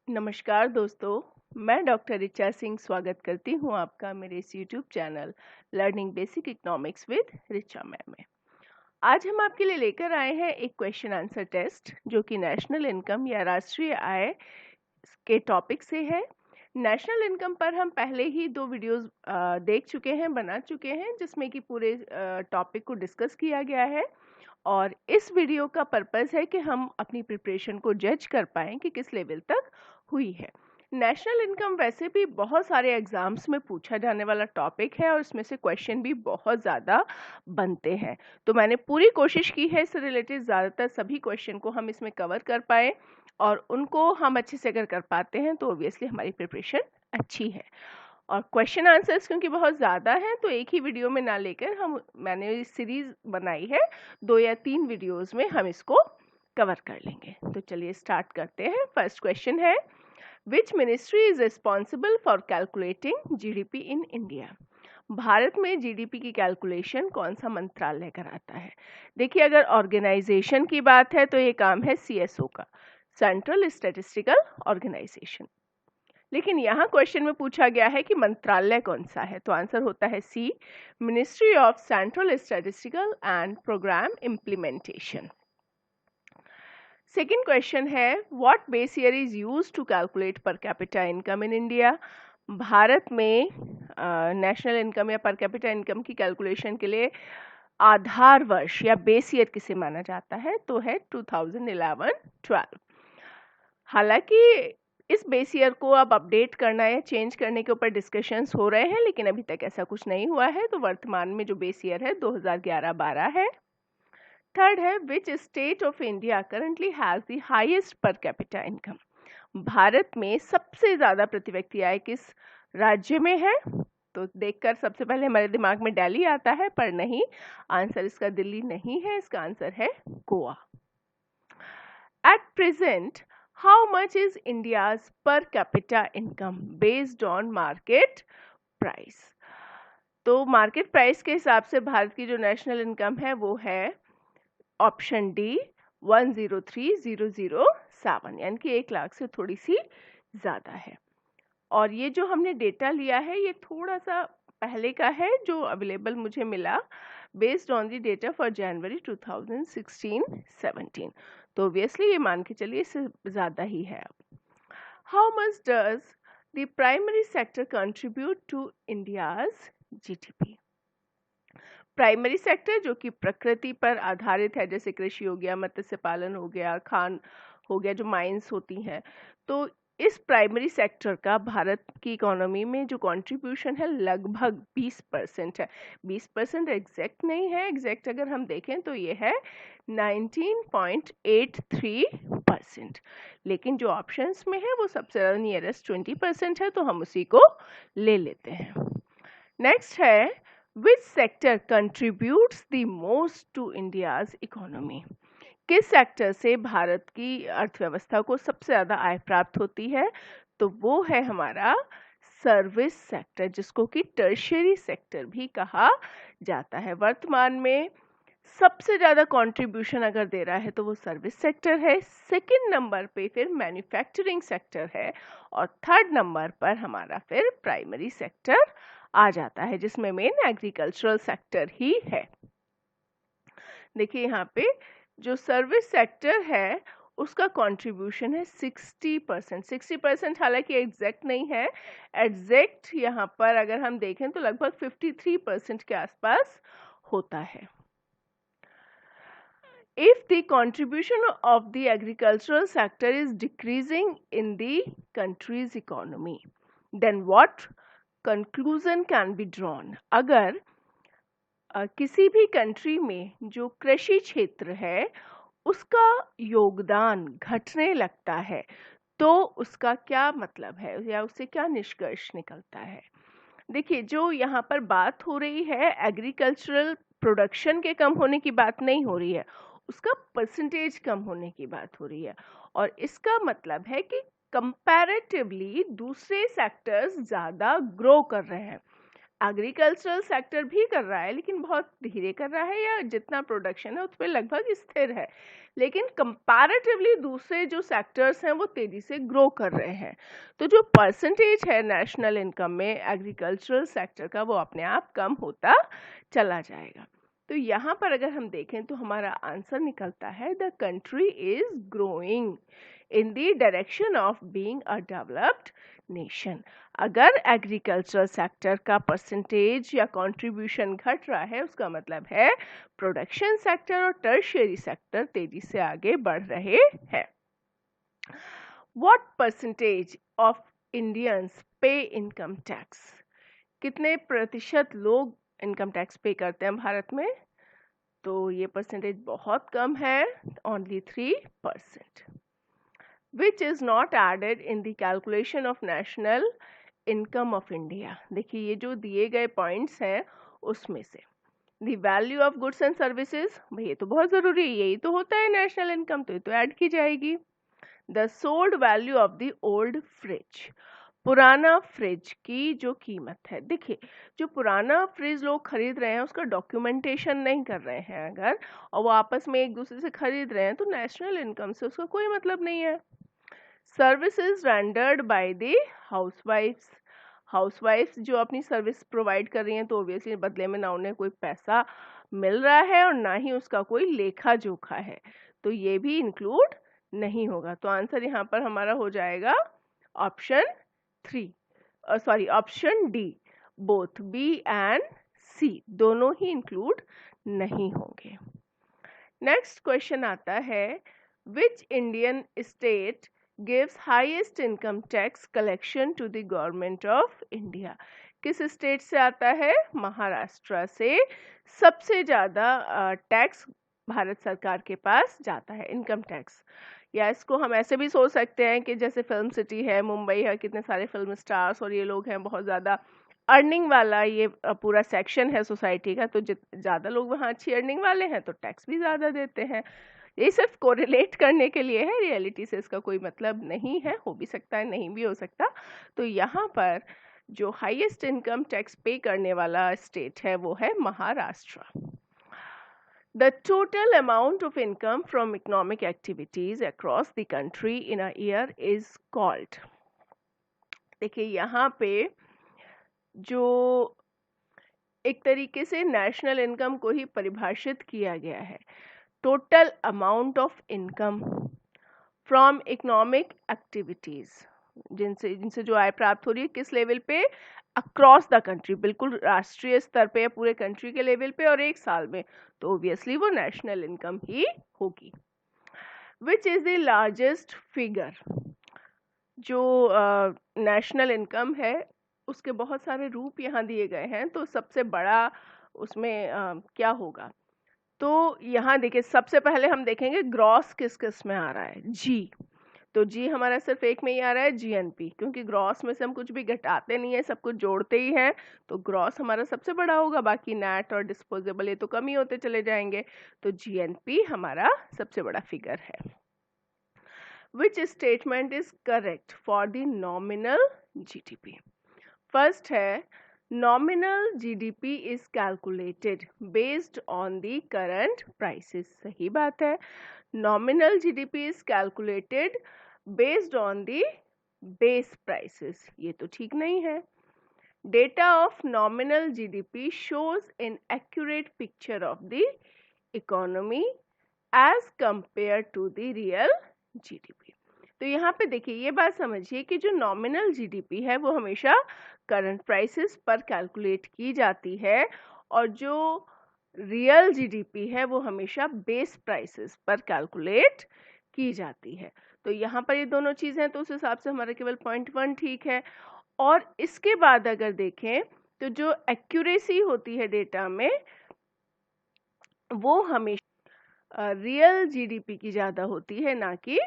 नमस्कार दोस्तों, मैं डॉक्टर ऋचा सिंह स्वागत करती हूँ आपका मेरे इस YouTube channel learning basic economics with Richa ma'am में। आज हम आपके लिए लेकर आए हैं एक क्वेश्चन आंसर टेस्ट जो कि नेशनल इनकम या राष्ट्रीय आय के टॉपिक से है। नेशनल इनकम पर हम पहले ही 2 वीडियोस देख चुके हैं, बना चुके हैं, जिसमें कि पूरे टॉपिक को डिस्कस किया गया है। और इस वीडियो का पर्पस है कि हम अपनी प्रिपरेशन को जज कर पाएं कि किस लेवल तक हुई है। नेशनल इनकम वैसे भी बहुत सारे एग्जाम्स में पूछा जाने वाला टॉपिक है और इसमें से क्वेश्चन भी बहुत ज़्यादा बनते हैं। तो मैंने पूरी कोशिश की है इससे रिलेटेड ज़्यादातर सभी क्वेश्चन को हम इसमें कवर कर पाए, और उनको हम अच्छे से अगर कर पाते हैं तो ऑब्वियसली हमारी प्रिपरेशन अच्छी है। और क्वेश्चन आंसर्स क्योंकि बहुत ज़्यादा हैं तो एक ही वीडियो में ना लेकर मैंने सीरीज बनाई है, 2 या 3 वीडियोस में हम इसको कवर कर लेंगे। तो चलिए स्टार्ट करते हैं। फर्स्ट क्वेश्चन है, which ministry is responsible for calculating GDP in India? Bharat में जीडीपी की कैलकुलेशन कौन सा मंत्रालय कराता है? देखिए, अगर ऑर्गेनाइजेशन की बात है तो ये काम है सीएसओ का, सेंट्रल स्टैटिस्टिकल ऑर्गेनाइजेशन। लेकिन यहाँ क्वेश्चन में पूछा गया है कि मंत्रालय कौन सा है, तो आंसर होता है C, ministry of central statistical and programme implementation. Second question है, what base year is used to calculate per capita income in India? Bharat में नेशनल इनकम या पर कैपिटा इनकम की कैलकुलेशन के आधार वर्ष या बेस ईयर किसे माना जाता है? तो है 2011-12। हालांकि इस बेस ईयर को अब अपडेट करना या चेंज करने के ऊपर डिस्कशंस हो रहे हैं, लेकिन अभी तक ऐसा कुछ नहीं हुआ है। तो वर्तमान में जो बेस ईयर है 2011-12 है। थर्ड है, which state of India currently has the highest पर कैपिटा इनकम? भारत में सबसे ज्यादा प्रति व्यक्ति आय किस राज्य में है? तो देखकर सबसे पहले हमारे दिमाग में दिल्ली आता है, पर नहीं, आंसर इसका दिल्ली नहीं है, इसका आंसर है Goa. At present, how much is India's per capita income based on market price? तो मार्केट प्राइस के हिसाब से भारत की जो नेशनल इनकम है वो है ऑप्शन डी 103,007, यानी कि 1 लाख से थोड़ी सी ज़्यादा है। और ये जो हमने डेटा लिया है ये थोड़ा सा पहले का है जो अवेलेबल मुझे मिला, based on the data for January 2016-17। तो ऑब्वियसली ये मान के चलिए इससे ज़्यादा ही है। How much does the primary sector contribute to India's GDP? Primary sector जो कि प्रकृति पर आधारित है, जैसे कृषि हो गया, मत्स्य पालन हो गया, खान हो गया, जो माइंस होती हैं, तो इस प्राइमरी सेक्टर का भारत की इकोनॉमी में जो कंट्रीब्यूशन है लगभग 20% है। 20% एग्जैक्ट नहीं है, एग्जैक्ट अगर हम देखें तो ये है 19.83%, लेकिन जो ऑप्शंस में है वो सबसे ज़्यादा नियरेस्ट 20% है, तो हम उसी को ले लेते हैं। नेक्स्ट है, which sector contributes the most to India's economy? किस सेक्टर से भारत की अर्थव्यवस्था को सबसे ज़्यादा आय प्राप्त होती है? तो वो है हमारा सर्विस सेक्टर, जिसको कि टर्शियरी सेक्टर भी कहा जाता है। वर्तमान में सबसे ज़्यादा कंट्रीब्यूशन अगर दे रहा है तो वो सर्विस सेक्टर है, सेकंड नंबर पे फिर मैन्युफैक्चरिंग सेक्टर है, और थर्ड नंबर पर हमारा फिर प्राइमरी सेक्टर आ जाता है, जिसमें मेन एग्रीकल्चरल सेक्टर ही है। देखिए यहाँ पे जो सर्विस सेक्टर है उसका कंट्रीब्यूशन है 60%। 60% हालांकि एग्जैक्ट नहीं है, एग्जैक्ट यहाँ पर अगर हम देखें तो लगभग 53% के आसपास होता है। If the contribution of the agricultural sector is decreasing in the country's economy, then what conclusion can be drawn? अगर किसी भी कंट्री में जो कृषि क्षेत्र है उसका योगदान घटने लगता है तो उसका क्या मतलब है या उससे क्या निष्कर्ष निकलता है? देखिए, जो यहाँ पर बात हो रही है एग्रीकल्चरल प्रोडक्शन के कम होने की बात नहीं हो रही है, उसका परसेंटेज कम होने की बात हो रही है, और इसका मतलब है कि कंपैरेटिवली दूसरे सेक्टर्स ज़्यादा ग्रो कर रहे हैं। एग्रीकल्चरल सेक्टर भी कर रहा है लेकिन बहुत धीरे कर रहा है, या जितना प्रोडक्शन है उस पर लगभग स्थिर है, लेकिन कंपैरेटिवली दूसरे जो सेक्टर्स हैं वो तेजी से ग्रो कर रहे हैं। तो जो परसेंटेज है नेशनल इनकम में एग्रीकल्चरल सेक्टर का वो अपने आप कम होता चला जाएगा। तो यहाँ पर अगर हम देखें तो हमारा आंसर निकलता है the country is growing in the direction of being a developed nation. अगर एग्रीकल्चरल सेक्टर का परसेंटेज या कंट्रीब्यूशन घट रहा है उसका मतलब है प्रोडक्शन सेक्टर और टर्शियरी सेक्टर तेजी से आगे बढ़ रहे हैं। व्हाट परसेंटेज ऑफ इंडियंस पे इनकम टैक्स? कितने प्रतिशत लोग इनकम टैक्स पे करते हैं भारत में? तो ये परसेंटेज बहुत कम है, only 3%, which is not added in the calculation of national income of India। देखिए ये जो दिए गए पॉइंट्स हैं उसमें से the value of goods and services, भाई ये तो बहुत ज़रूरी है, यही तो होता है नेशनल इनकम, तो ये तो ऐड की जाएगी। the sold value of the old fridge, पुराना फ्रिज की जो कीमत है। देखिए जो पुराना फ्रिज लोग खरीद रहे हैं उसका डॉक्यूमेंटेशन नहीं कर रहे हैं अगर, और वो आपस में एक दूसरे से खरीद रहे हैं, तो नेशनल इनकम से उसका कोई मतलब नहीं है। सर्विसेज रेंडर्ड बाय द हाउसवाइफ्स जो अपनी सर्विस प्रोवाइड कर रही हैं, तो ऑब्वियसली बदले में ना उन्हें कोई पैसा मिल रहा है और ना ही उसका कोई लेखा जोखा है, तो ये भी इंक्लूड नहीं होगा। तो आंसर यहाँ पर हमारा हो जाएगा option option D, both B and C दोनों ही इंक्लूड नहीं होंगे। नेक्स्ट क्वेश्चन आता है which Indian state gives highest income tax collection to the government of India? किस स्टेट से आता है? महाराष्ट्र से सबसे ज़्यादा टैक्स भारत सरकार के पास जाता है, इनकम टैक्स। या इसको हम ऐसे भी सोच सकते हैं कि जैसे फिल्म सिटी है, मुंबई है, कितने सारे फिल्म स्टार्स और ये लोग हैं, बहुत ज़्यादा अर्निंग वाला ये पूरा सेक्शन है सोसाइटी का, तो ज़्यादा लोग वहाँ अच्छी अर्निंग वाले हैं तो टैक्स भी ज़्यादा देते हैं। ये सिर्फ कोरिलेट करने के लिए है, रियलिटी से इसका कोई मतलब नहीं है, हो भी सकता है नहीं भी हो सकता। तो यहाँ पर जो हाईएस्ट इनकम टैक्स पे करने वाला स्टेट है वो है Maharashtra. The total amount of income from economic activities across the country in a year is called। देखिए यहाँ पे जो एक तरीके से नेशनल इनकम को ही परिभाषित किया गया है, total amount of income from economic activities, जिनसे जो आय प्राप्त हो रही है, किस लेवल पे? अक्रॉस द कंट्री, बिल्कुल राष्ट्रीय स्तर पे, पूरे कंट्री के लेवल पे और एक साल में, तो ऑब्वियसली वो नेशनल इनकम ही होगी। Which is the largest figure? जो नेशनल इनकम है उसके बहुत सारे रूप यहाँ दिए गए हैं, तो सबसे बड़ा उसमें क्या होगा? तो यहाँ देखिए सबसे पहले हम देखेंगे ग्रॉस किस किस में आ रहा है। जी, तो जी हमारा सिर्फ एक में ही आ रहा है, जीएनपी, क्योंकि ग्रॉस में से हम कुछ भी घटाते नहीं है, सब कुछ जोड़ते ही हैं, तो ग्रॉस हमारा सबसे बड़ा होगा, बाकी नेट और डिस्पोजेबल ये तो कम ही होते चले जाएंगे, तो जीएनपी हमारा सबसे बड़ा फिगर है। Which statement is correct for the nominal GDP? First है nominal GDP is calculated based on the current prices। सही बात है, nominal GDP is calculated based on the base prices, ये तो ठीक नहीं है। data of nominal GDP shows an accurate picture of the economy as compared to the real GDP। तो यहाँ पे देखिए ये बात समझिए कि जो नॉमिनल जीडीपी है वो हमेशा करंट प्राइसेस पर कैलकुलेट की जाती है, और जो रियल जीडीपी है वो हमेशा बेस प्राइसेस पर कैलकुलेट की जाती है। तो यहाँ पर ये दोनों चीज़ें, तो उस हिसाब से हमारा केवल पॉइंट 1 ठीक है। और इसके बाद अगर देखें तो जो एक्यूरेसी होती है डेटा में वो हमेशा रियल जीडीपी की ज़्यादा होती है, ना कि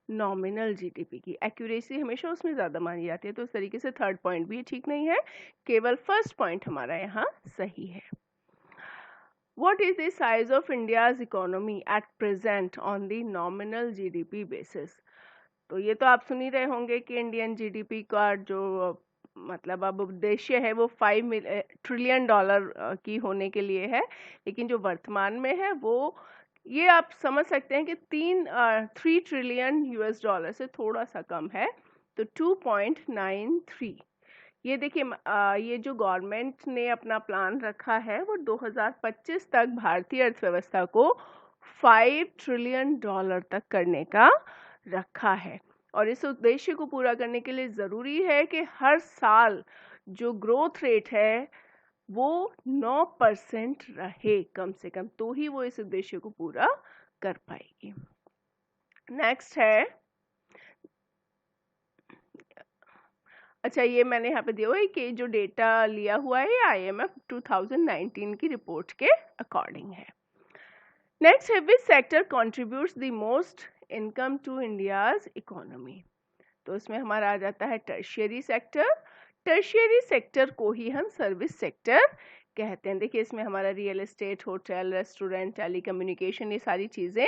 नॉमिनल जीडीपी की। एक्यूरेसी हमेशा उसमें ज़्यादा मानी जाती है, तो इस तरीके से थर्ड पॉइंट भी ठीक नहीं है, केवल फर्स्ट पॉइंट हमारा यहाँ सही है। What is the size of India's economy at present on the nominal GDP basis? तो ये तो आप सुन ही रहे होंगे कि इंडियन जीडीपी का जो मतलब अब उद्देश्य है वो 5 ट्रिलियन डॉलर की होने के लिए है, लेकिन जो वर्तमान में है वो ये आप समझ सकते हैं कि 3 ट्रिलियन यूएस डॉलर से थोड़ा सा कम है, तो 2.93। ये देखिए ये जो गवर्नमेंट ने अपना प्लान रखा है वो 2025 तक भारतीय अर्थव्यवस्था को 5 ट्रिलियन डॉलर तक करने का रखा है। और इस उद्देश्य को पूरा करने के लिए ज़रूरी है कि हर साल जो ग्रोथ रेट है वो 9% रहे कम से कम, तो ही वो इस उद्देश्य को पूरा कर पाएगी। नेक्स्ट है, अच्छा ये मैंने यहाँ पे दिया हुआ है कि जो डेटा लिया हुआ है IMF 2019 की रिपोर्ट के अकॉर्डिंग है। नेक्स्ट है, which sector contributes the most income to India's economy? तो इसमें हमारा आ जाता है टर्शियरी सेक्टर। टर्शियरी सेक्टर को ही हम सर्विस सेक्टर कहते हैं। देखिए इसमें हमारा real estate, hotel, restaurant, telecommunication, ये सारी चीज़ें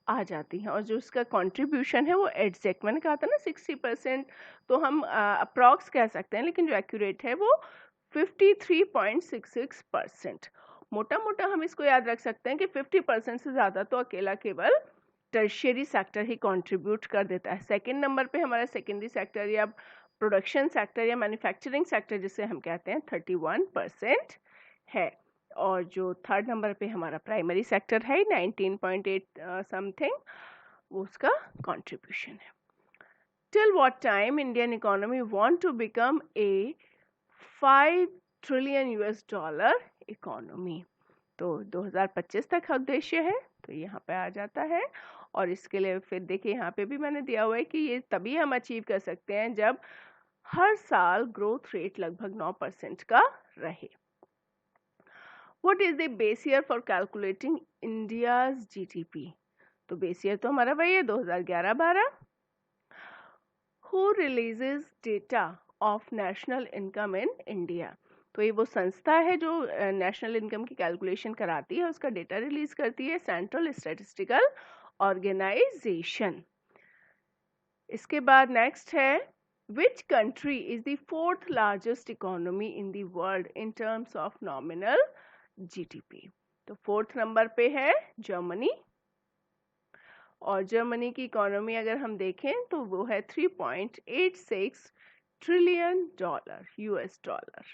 आ जाती हैं। और जो उसका कंट्रीब्यूशन है वो एग्जैक्ट, मैंने कहा था ना 60%, तो हम अप्रॉक्स कह सकते हैं, लेकिन जो एक्यूरेट है वो 53.66%। मोटा मोटा हम इसको याद रख सकते हैं कि 50% से ज़्यादा तो अकेला केवल टर्शियरी सेक्टर ही कंट्रीब्यूट कर देता है। सेकंड नंबर पे हमारा सेकेंडरी सेक्टर या प्रोडक्शन सेक्टर या मैन्युफैक्चरिंग सेक्टर जिसे हम कहते हैं 31% है। और जो थर्ड नंबर पे हमारा प्राइमरी सेक्टर है 19.8 समथिंग, वो उसका कंट्रीब्यूशन है। Till what time Indian economy want to become a 5 trillion US dollar economy? तो 2025 तक उद्देश्य है, तो यहाँ पे आ जाता है। और इसके लिए फिर देखिए यहाँ पे भी मैंने दिया हुआ है कि ये तभी हम अचीव कर सकते हैं जब हर साल ग्रोथ रेट लगभग 9% का रहे। What is the base year for calculating India's GDP? तो बेस ईयर तो हमारा वही है 2011-12। Who releases data of national income in India? तो ये वो संस्था है जो नेशनल इनकम की कैलकुलेशन कराती है, उसका डेटा रिलीज करती है, सेंट्रल स्टैटिस्टिकल ऑर्गेनाइजेशन। इसके बाद नेक्स्ट है, which country is the 4th largest economy in the world in terms of nominal GDP? तो 4th नंबर पे है जर्मनी। और जर्मनी की इकोनॉमी अगर हम देखें तो वो है 3.86 trillion dollar US dollar.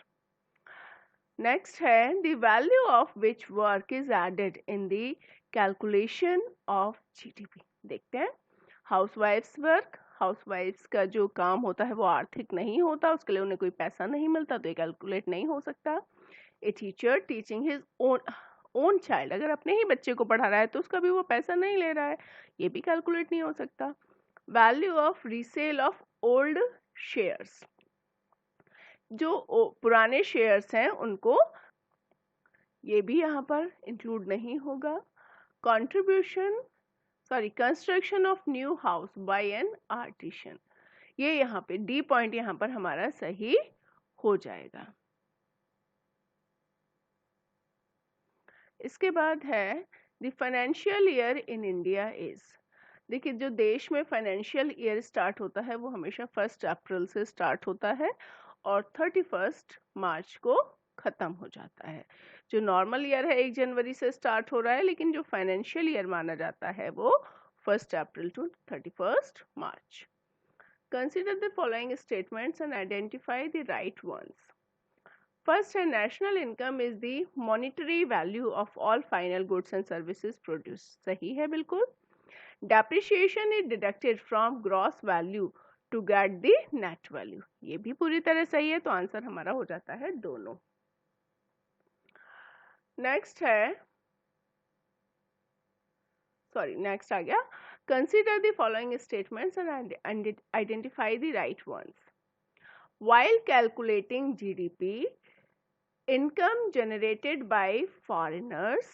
Next है, the value of which work is added in the calculation of GDP? देखते हैं, हाउसवाइफ्स वर्क। हाउसवाइफ्स का जो काम होता है वो आर्थिक नहीं होता, उसके लिए उन्हें कोई पैसा नहीं मिलता, तो ये कैलकुलेट नहीं हो सकता। A teacher teaching his own child, अगर अपने ही बच्चे को पढ़ा रहा है तो उसका भी वो पैसा नहीं ले रहा है, ये भी कैलकुलेट नहीं हो सकता। Value of resale of old shares, जो पुराने शेयर्स हैं उनको, ये भी यहाँ पर इंक्लूड नहीं होगा। Construction of new house by an artisan, ये यहाँ पे डी पॉइंट यहाँ पर हमारा सही हो जाएगा। इसके बाद है, the financial year in India is. देखिए जो देश में फाइनेंशियल ईयर स्टार्ट होता है वो हमेशा 1 अप्रैल से स्टार्ट होता है और 31 मार्च को खत्म हो जाता है। जो नॉर्मल ईयर है 1 जनवरी से स्टार्ट हो रहा है, लेकिन जो फाइनेंशियल ईयर माना जाता है वो 1 April to 31 March. Consider the following statements and identify the right ones. First है, national income is the monetary value of all final goods and services produce, सही है बिल्कुल। Depreciation is deducted from gross value to get the net value, ये भी पूरी तरह सही है, तो आंसर हमारा हो जाता है दोनों। नेक्स्ट आ गया, consider the following statements and identify the right ones. While calculating GDP, income generated by foreigners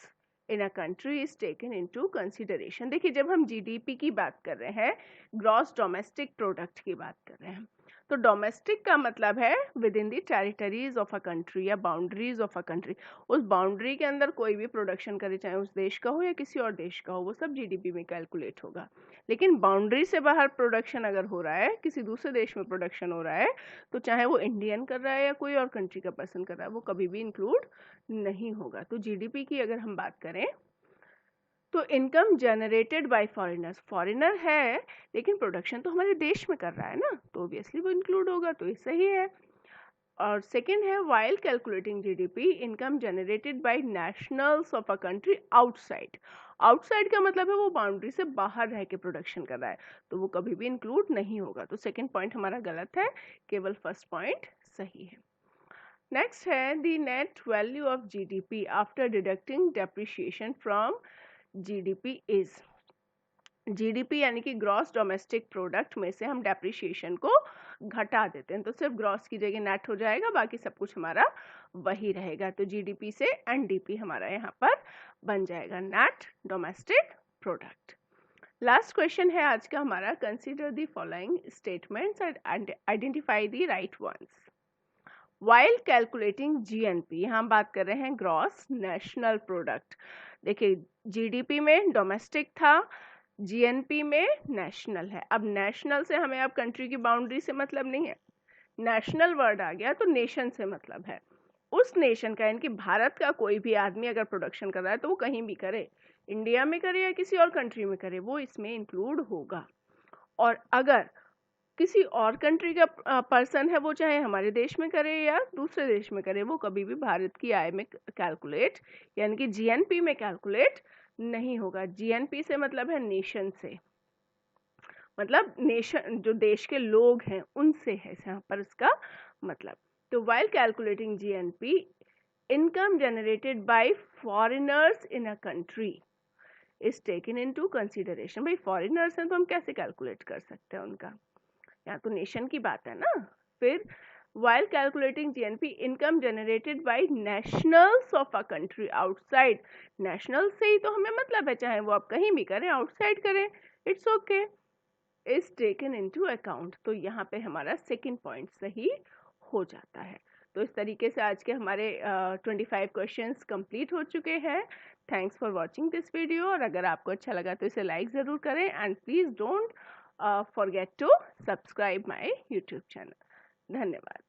in a country is taken into consideration. देखिए, जब हम जीडीपी की बात कर रहे हैं, ग्रॉस डोमेस्टिक प्रोडक्ट की बात कर रहे हैं, तो डोमेस्टिक का मतलब है with in the territories of a country या बाउंड्रीज ऑफ अ कंट्री। उस बाउंड्री के अंदर कोई भी प्रोडक्शन करे, चाहे उस देश का हो या किसी और देश का हो, वो सब जीडीपी में कैलकुलेट होगा। लेकिन बाउंड्री से बाहर प्रोडक्शन अगर हो रहा है, किसी दूसरे देश में प्रोडक्शन हो रहा है, तो चाहे वो इंडियन कर रहा है या कोई और कंट्री का पर्सन कर रहा है, वो कभी भी इंक्लूड नहीं होगा। तो जीडीपी की अगर हम बात करें तो income generated by foreigners, foreigner है लेकिन प्रोडक्शन तो हमारे देश में कर रहा है ना, तो ऑब्वियसली वो इंक्लूड होगा, तो ये सही है। और सेकंड है while calculating GDP, income generated by nationals of a country outside. Outside का मतलब है वो बाउंड्री से बाहर रह के प्रोडक्शन कर रहा है, तो वो कभी भी इंक्लूड नहीं होगा। तो सेकंड पॉइंट हमारा गलत है, केवल फर्स्ट पॉइंट सही है। नेक्स्ट है the net value of GDP after deducting depreciation from GDP is. GDP यानी कि ग्रॉस डोमेस्टिक प्रोडक्ट में से हम डेप्रिसिएशन को घटा देते हैं, तो सिर्फ ग्रॉस की जगह नेट हो जाएगा, बाकी सब कुछ हमारा वही रहेगा। तो जीडीपी से एनडीपी हमारा यहाँ पर बन जाएगा, net domestic product. Last question है आज का हमारा, consider the following statements and identify the right ones. While calculating GNP, यहाँ हम बात कर रहे हैं ग्रॉस नेशनल प्रोडक्ट। देखिए, जीडीपी में डोमेस्टिक था, जीएनपी में नेशनल है। अब नेशनल से हमें अब कंट्री की बाउंड्री से मतलब नहीं है, नेशनल वर्ड आ गया तो नेशन से मतलब है। उस नेशन का, यानी कि भारत का कोई भी आदमी अगर प्रोडक्शन कर रहा है तो वो कहीं भी करे, इंडिया में करे या किसी और कंट्री में करे, वो इसमें इंक्लूड होगा। और अगर किसी और कंट्री का पर्सन है, वो चाहे हमारे देश में करे या दूसरे देश में करे, वो कभी भी भारत की आय में कैलकुलेट, यानी कि जीएनपी में कैलकुलेट नहीं होगा। जीएनपी से मतलब है नेशन से, मतलब नेशन जो देश के लोग हैं उनसे है यहाँ पर इसका मतलब। तो while calculating GNP, income generated by foreigners in a country is taken into consideration. भाई फॉरेनर्स हैं तो हम कैसे कैलकुलेट कर सकते हैं उनका, यहाँ तो नेशन की बात है ना। फिर while calculating GNP, income generated by nationals of a country outside, national से ही तो हमें मतलब है, चाहे वो आप कहीं भी करें, आउटसाइड करें, it's okay, is taken into account. तो यहाँ पे हमारा सेकंड पॉइंट सही हो जाता है। तो इस तरीके से आज के हमारे 25 क्वेश्चंस कंप्लीट हो चुके हैं। Thanks for watching this video, और अगर आपको अच्छा लगा तो इसे लाइक ज़रूर करें, and please don't forget to subscribe my YouTube channel. धन्यवाद।